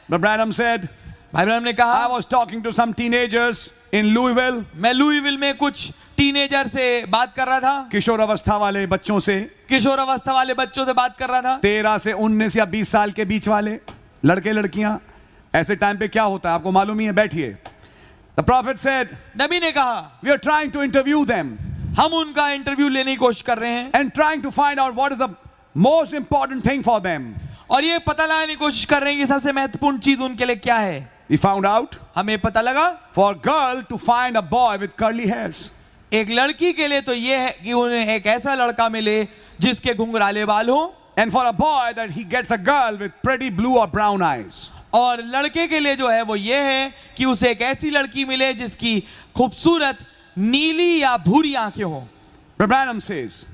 Brother Branham said, भाई Branham ने I कहा, was talking to some teenagers in Louisville, मैं लुईविल में कुछ टीनेजर से बात कर रहा था, किशोर अवस्था वाले बच्चों से, किशोर अवस्था वाले बच्चों से बात कर रहा था। 13 से 19 या 20 साल के बीच वाले लड़के लड़कियां। ऐसे टाइम पे क्या होता है आपको मालूम ही है, बैठिए। The prophet said, नबी ने कहा, we are trying to interview them हम उनका इंटरव्यू लेने की कोशिश कर रहे हैं and trying to find out what is the most important thing for them. और ये पता लगाने की कोशिश कर रहे हैं कि सबसे महत्वपूर्ण चीज उनके लिए क्या है। We found out हमें पता लगा for a girl to find a boy with curly hairs. एक लड़की के लिए तो ये है कि उन्हें एक ऐसा लड़का मिले जिसके घुंघराले बाल हो, And for a boy that he gets a girl with pretty blue or brown eyes. और लड़के के लिए जो है वो ये है कि उसे एक ऐसी लड़की मिले जिसकी खूबसूरत नीली या भूरी आंखें हो। Brother Branham says,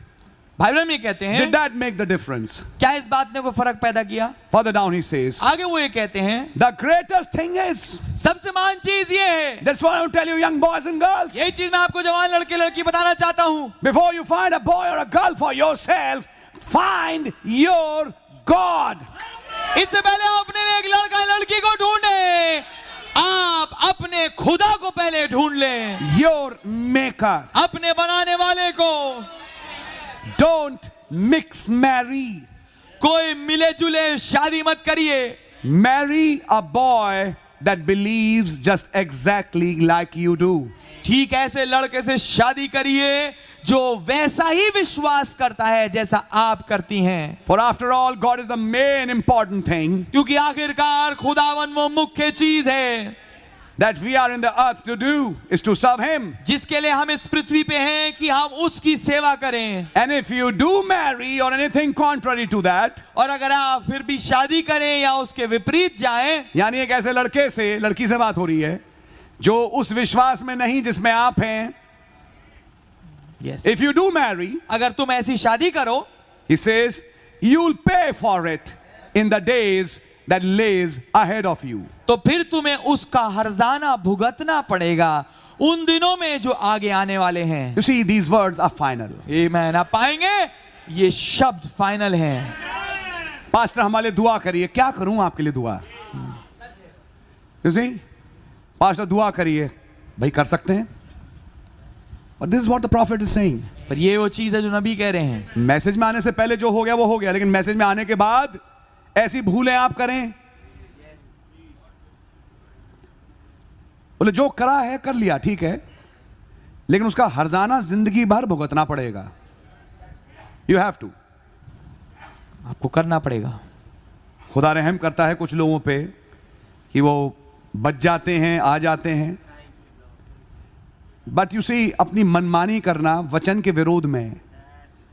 भाई ब्रैनम ये कहते हैं, did that make the difference? क्या इस बात ने कोई फर्क पैदा किया? Further down he says, आगे वो ये कहते हैं, the greatest thing is, सबसे महान चीज ये है, that's what I want to tell you young boys and girls. यही चीज मैं आपको जवान लड़के लड़की बताना चाहता हूँ। Before you find a boy or a girl for yourself, find your God. इससे पहले अपने लिए एक लड़का लड़की को ढूंढे, आप अपने खुदा को पहले ढूंढ लें, Your maker. अपने बनाने वाले को। Don't mix marry. कोई मिले जुले शादी मत करिए। Marry a boy that believes just exactly like you do. ठीक ऐसे लड़के से शादी करिए जो वैसा ही विश्वास करता है जैसा आप करती हैं, For after all, God is the main important thing क्योंकि आखिरकार खुदावन वो मुख्य चीज है that we are in the earth to do is to serve Him. जिसके लिए हम इस पृथ्वी पे हैं कि हम उसकी सेवा करें। And if you do marry or anything contrary to that, और अगर आप फिर भी शादी करें या उसके विपरीत जाएं, यानी एक ऐसे लड़के से, लड़की से बात हो रही है जो उस विश्वास में नहीं जिसमें आप हैं, yes. if you do marry, अगर तुम ऐसी शादी करो, He says, you'll pay for it in the days that lays ahead of you. तो फिर तुम्हें उसका हर्जाना भुगतना पड़ेगा उन दिनों में जो आगे आने वाले हैं। You see, these words are final. आमीन। आप पाएंगे ये शब्द फाइनल हैं। पास्टर हमारे लिए दुआ करिए। क्या करूं आपके लिए दुआ? You see? पास्टर दुआ करिए। भाई कर सकते हैं? But this is what the prophet is saying. पर ये वो चीज है जो नबी कह रहे हैं। मैसेज में आने से पहले जो हो गया वो हो गया, लेकिन मैसेज में आने के बाद ऐसी भूलें आप करें, बोले जो करा है कर लिया, ठीक है, लेकिन उसका हर्जाना जिंदगी भर भुगतना पड़ेगा। यू हैव टू, आपको करना पड़ेगा। खुदा रहम करता है कुछ लोगों पे कि वो बच जाते हैं, आ जाते हैं, बट यू सी अपनी मनमानी करना वचन के विरोध में,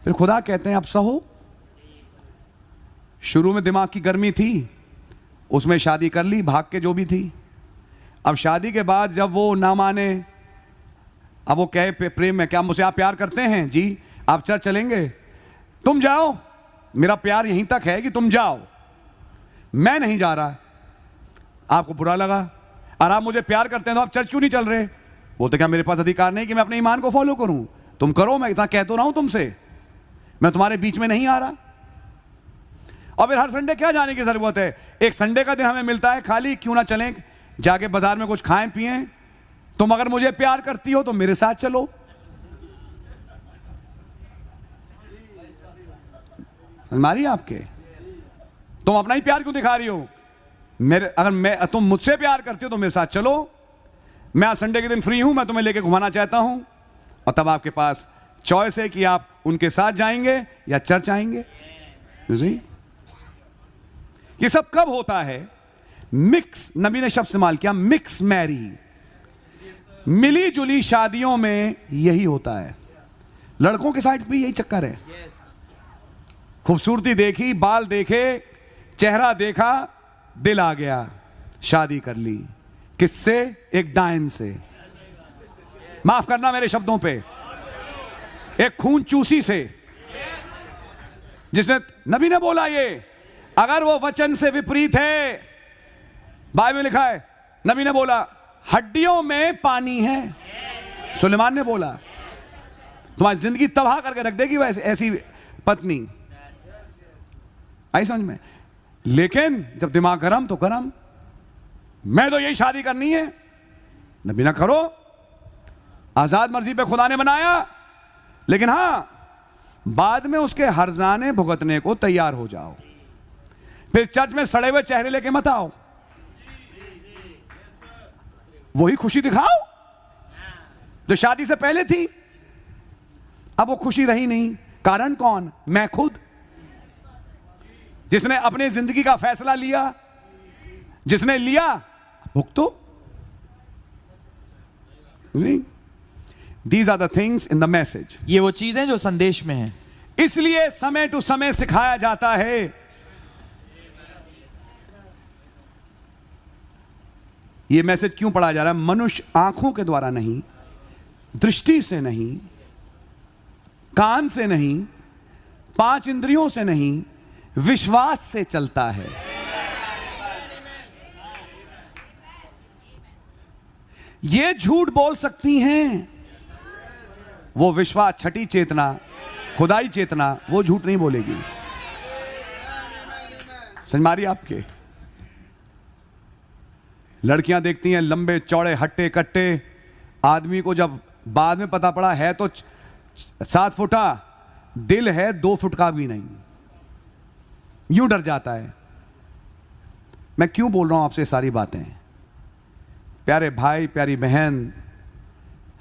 फिर खुदा कहते हैं अब सहो। शुरू में दिमाग की गर्मी थी, उसमें शादी कर ली, भाग के जो भी थी। अब शादी के बाद जब वो ना माने, अब वो कहे प्रेम में, क्या मुझसे आप प्यार करते हैं? जी। आप चर्च चलेंगे? तुम जाओ, मेरा प्यार यहीं तक है कि तुम जाओ, मैं नहीं जा रहा। आपको बुरा लगा और आप मुझे प्यार करते हैं तो आप चर्च क्यों नहीं चल रहे? बोलते क्या मेरे पास अधिकार नहीं कि मैं अपने ईमान को फॉलो करूं? तुम करो, मैं इतना कह तो रहा हूं तुमसे, मैं तुम्हारे बीच में नहीं आ रहा। और फिर हर संडे क्या जाने की जरूरत है? एक संडे का दिन हमें मिलता है खाली, क्यों ना चलें जाके बाजार में कुछ खाएं पिएं? तुम अगर मुझे प्यार करती हो तो मेरे साथ चलो। हमारी आपके, तुम अपना ही प्यार क्यों दिखा रही हो? अगर तुम मुझसे प्यार करती हो तो मेरे साथ चलो, मैं आज संडे के दिन फ्री हूं, मैं तुम्हें लेके घुमाना चाहता हूं। और तब आपके पास चॉइस है कि आप उनके साथ जाएंगे या चर्च आएंगे। ये सब कब होता है? मिक्स, नबी ने शब्द इस्तेमाल किया, मिक्स मैरी, मिली जुली शादियों में यही होता है। लड़कों के साइड पे यही चक्कर है। खूबसूरती देखी, बाल देखे, चेहरा देखा, दिल आ गया, शादी कर ली। किससे? एक डायन से, माफ करना मेरे शब्दों पे, एक खून चूसी से, जिसने, नबी ने बोला ये, अगर वो वचन से विपरीत है, बाइबल में लिखा है, नबी ने बोला हड्डियों में पानी है। सुलेमान ने बोला तुम्हारी जिंदगी तबाह करके रख देगी वैसे ऐसी पत्नी। आई समझ में? लेकिन जब दिमाग गरम तो गरम, मैं तो यही शादी करनी है, नबी ना करो, आजाद मर्जी पे खुदा ने बनाया, लेकिन हां बाद में उसके हर्जाने भुगतने को तैयार हो जाओ। फिर चर्च में सड़े हुए चेहरे लेके मत आओ, वही खुशी दिखाओ जो शादी से पहले थी। अब वो खुशी रही नहीं। कारण कौन? मैं खुद, जिसने अपने जिंदगी का फैसला लिया, जिसने लिया भुगतो। These are the things in the message. ये वो चीजें जो संदेश में हैं। इसलिए समय टू समय सिखाया जाता है। यह मैसेज क्यों पढ़ा जा रहा है? मनुष्य आंखों के द्वारा नहीं, दृष्टि से नहीं, कान से नहीं, 5 इंद्रियों से नहीं, विश्वास से चलता है। ये झूठ बोल सकती हैं, वो विश्वास, छठी चेतना, खुदाई चेतना, वो झूठ नहीं बोलेगी। समझ मारी आपके? लड़कियां देखती हैं लंबे चौड़े हट्टे कट्टे आदमी को, जब बाद में पता पड़ा है तो 7 फुटा, दिल है 2 फुट का भी नहीं, यूं डर जाता है। मैं क्यों बोल रहा हूं आपसे सारी बातें? प्यारे भाई, प्यारी बहन,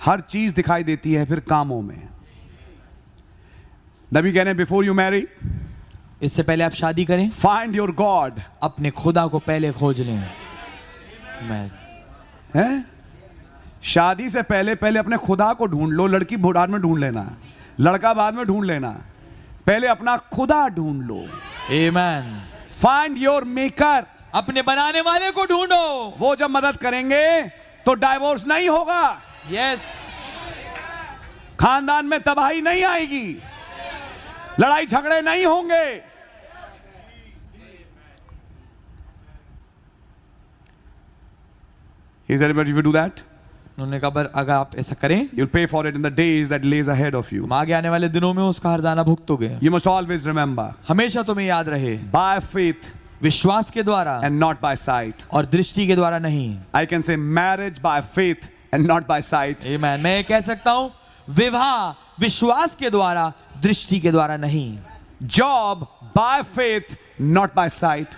हर चीज दिखाई देती है फिर कामों में। नबी कहने बिफोर यू मैरी, इससे पहले आप शादी करें, फाइंड योर गॉड, अपने खुदा को पहले खोज लें। है? शादी से पहले पहले अपने खुदा को ढूंढ लो। लड़की बाद में ढूंढ लेना, लड़का बाद में ढूंढ लेना, पहले अपना खुदा ढूंढ लो। आमेन। फाइंड योर मेकर, अपने बनाने वाले को ढूंढो। वो जब मदद करेंगे तो डाइवोर्स नहीं होगा, यस, खानदान में तबाही नहीं आएगी, लड़ाई झगड़े नहीं होंगे। Is anybody if you do that? उन्होंने कहा अगर आप ऐसा करें, You'll pay for it in the days that lays ahead of you. तुम आगे आने वाले दिनों में उसका हर्जाना भुगतोगे। You must always remember, हमेशा तुम्हें याद रहे, by faith विश्वास के द्वारा and not by sight. और दृष्टि के द्वारा नहीं। I can say marriage by faith and not by sight. आमेन। मैं कह सकता हूं विवाह विश्वास के द्वारा, दृष्टि के द्वारा नहीं। Job by faith, not by sight.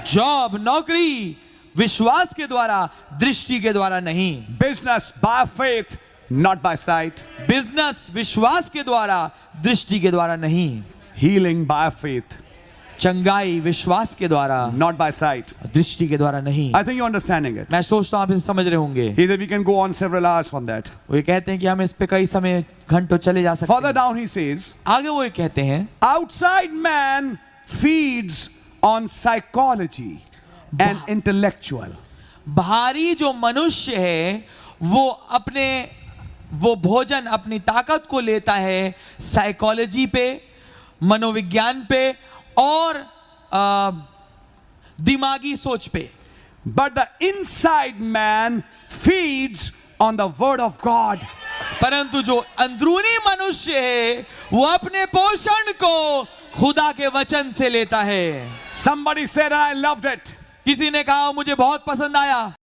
Job, नौकरी विश्वास के द्वारा, दृष्टि के द्वारा नहीं। Business by faith, not by sight. Business विश्वास के द्वारा, दृष्टि के द्वारा नहीं। Healing by faith, चंगाई विश्वास के द्वारा, not by sight. दृष्टि के द्वारा नहीं। I think you're understanding it. मैं सोचता हूं आप इसे समझ रहे होंगे। He said we can go on several hours on that. वो ये कहते हैं कि हम इस पे कई समय घंटों चले जा सकते Further हैं। down he says, आगे वो ये कहते हैं outside man feeds on psychology and intellectual. बाहरी जो मनुष्य है वो भोजन अपनी ताकत को लेता है साइकोलॉजी पे, मनोविज्ञान पे और दिमागी सोच पे। But the inside man feeds on the word of God. परंतु जो अंदरूनी मनुष्य है वो अपने पोषण को खुदा के वचन से लेता है। Somebody said, and I loved it. किसी ने कहा मुझे बहुत पसंद आया।